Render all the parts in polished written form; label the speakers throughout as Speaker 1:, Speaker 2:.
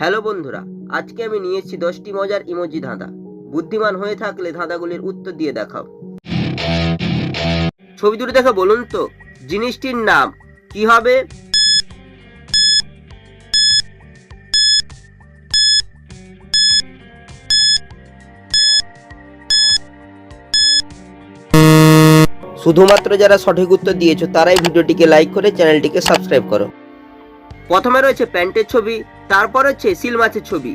Speaker 1: Hello বন্ধুরা, আজকে আমি নিয়ে এসেছি 10টি মজার ইমোজি ধাঁধা। বুদ্ধিমান হয়ে থাকলে ধাঁধাগুলির উত্তর দিয়ে দেখাও। ছবি দুটো দেখে বলুন তো জিনিসটির নাম কি হবে? শুধুমাত্র যারা সঠিক উত্তর দিয়েছো তারাই ভিডিওটিকে লাইক করে চ্যানেলটিকে সাবস্ক্রাইব করো। প্রথমে রয়েছে প্যান্টের ছবি, তারপর হচ্ছে সিল মাছের ছবি,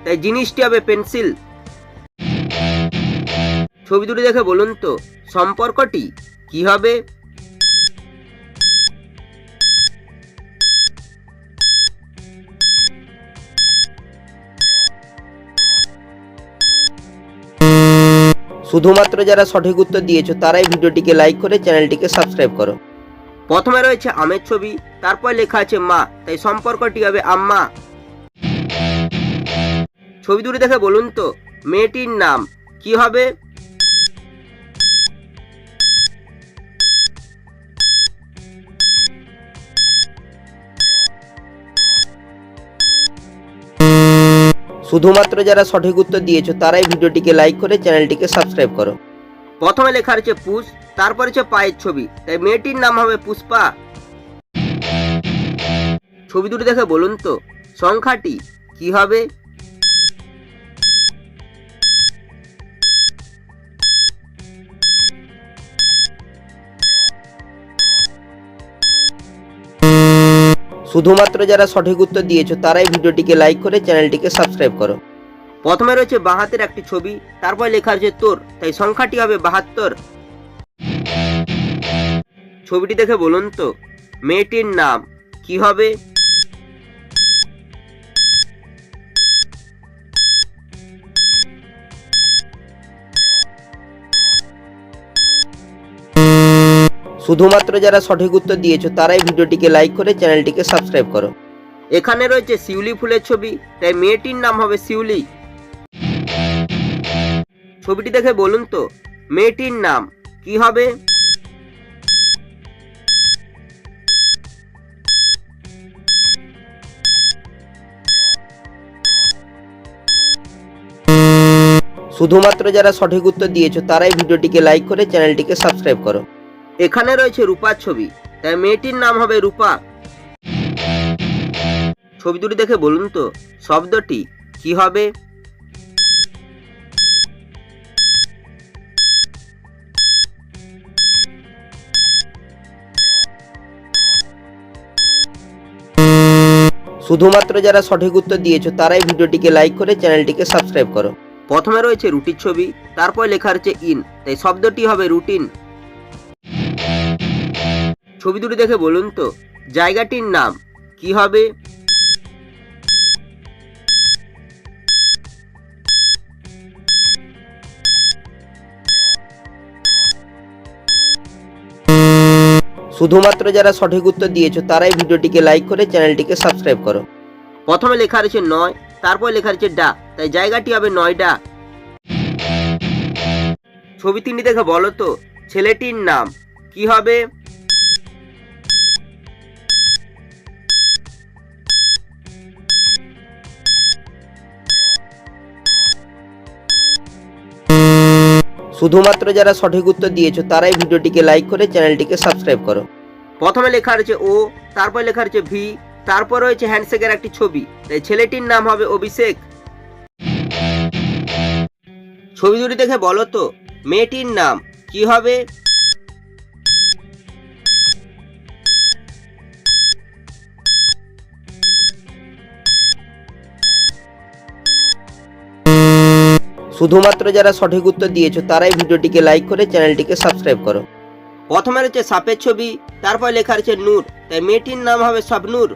Speaker 1: তাই জিনিসটি হবে পেন্সিল। ছবি দুটি দেখে বলুন তো সম্পর্কটি কি হবে? শুধুমাত্র যারা সঠিক উত্তর দিয়েছো তারাই ভিডিওটিকে লাইক করে চ্যানেলটিকে সাবস্ক্রাইব করো। প্রথমে রয়েছে আমের ছবি, তারপর লেখা আছে মা, তাই সম্পর্কটি হবে আম্মা। ছবি দুটি দেখে বলুন তো মেয়েটির নাম কি হবে? শুধুমাত্র যারা সঠিক উত্তর দিয়েছো তারাই ভিডিওটিকে লাইক করে চ্যানেলটিকে সাবস্ক্রাইব করো। প্রথমে লেখা আছে পুষ, তারপর হচ্ছে পায়ের ছবি, তাই মেয়েটির নাম হবে পুষ্পা। ছবি দুটি দেখে বলুন তো সংখ্যাটি কি হবে? শুধুমাত্র যারা সঠিক উত্তর দিয়েছো তারাই ভিডিওটিকে লাইক করে চ্যানেলটিকে সাবস্ক্রাইব করো। প্রথমে রয়েছে বাঁ হাতের একটি ছবি, তারপর লেখা আছে তোর, তাই সংখ্যাটি হবে 72। ছবিটি দেখে বলুন তো মেয়েটির নাম কি হবে? শুধুমাত্র যারা সঠিক উত্তর দিয়েছো তারাই ভিডিওটিকে লাইক করে চ্যানেলটিকে সাবস্ক্রাইব করো। এখানে রয়েছে শিউলি ফুলের ছবি, তাই মেয়েটির নাম হবে শিউলি। ছবিটি দেখে বলুন তো মেয়েটির নাম কি হবে? শুধুমাত্র যারা সঠিক উত্তর দিয়েছো তারাই ভিডিওটিকে লাইক করে চ্যানেলটিকে সাবস্ক্রাইব করো। এখানে রয়েছে রূপার ছবি, তাই মেয়েটির নাম হবে রূপা। ছবি দুটি দেখে বলুন তো শব্দটি কি হবে? শুধুমাত্র যারা সঠিক উত্তর দিয়েছো তারাই ভিডিওটিকে লাইক করে চ্যানেলটিকে সাবস্ক্রাইব করো। প্রথমে রয়েছে রুটির ছবি, তারপর লেখা আছে ইন, তাই শব্দটি হবে রুটিন। ছবি দুটি দেখে বলুন তো জায়গাটির নাম কি হবে? শুধুমাত্র যারা সঠিক উত্তর দিয়েছো তারাই ভিডিওটিকে লাইক করে চ্যানেলটিকে সাবস্ক্রাইব করো। প্রথমে লেখা রয়েছে 9, তারপর লেখা রয়েছে ডা, তাই জায়গাটি হবে নয়ডা। ছবি তিনটি দেখে বলো তো ছেলেটির নাম কি হবে? শুধুমাত্র যারা সঠিক উত্তর দিয়েছো তারাই ভিডিওটিকে লাইক করে চ্যানেলটিকে সাবস্ক্রাইব করো। প্রথমে লেখা রয়েছে ও, তারপর লেখা রয়েছে ভি, তারপর রয়েছে হ্যান্ডশেকের একটি ছবি, তাই ছেলেটির নাম হবে অভিষেক। ছবি দুটি দেখে বলো তো মেয়েটির নাম কি হবে? শুধুমাত্র যারা সঠিক উত্তর দিয়েছো তারাই ভিডিওটিকে লাইক করে চ্যানেলটিকে সাবস্ক্রাইব করো। প্রথমে রয়েছে সাপের ছবি, তারপর লেখা রয়েছে নূর, তাই মেয়েটির নাম হবে শাবনূর।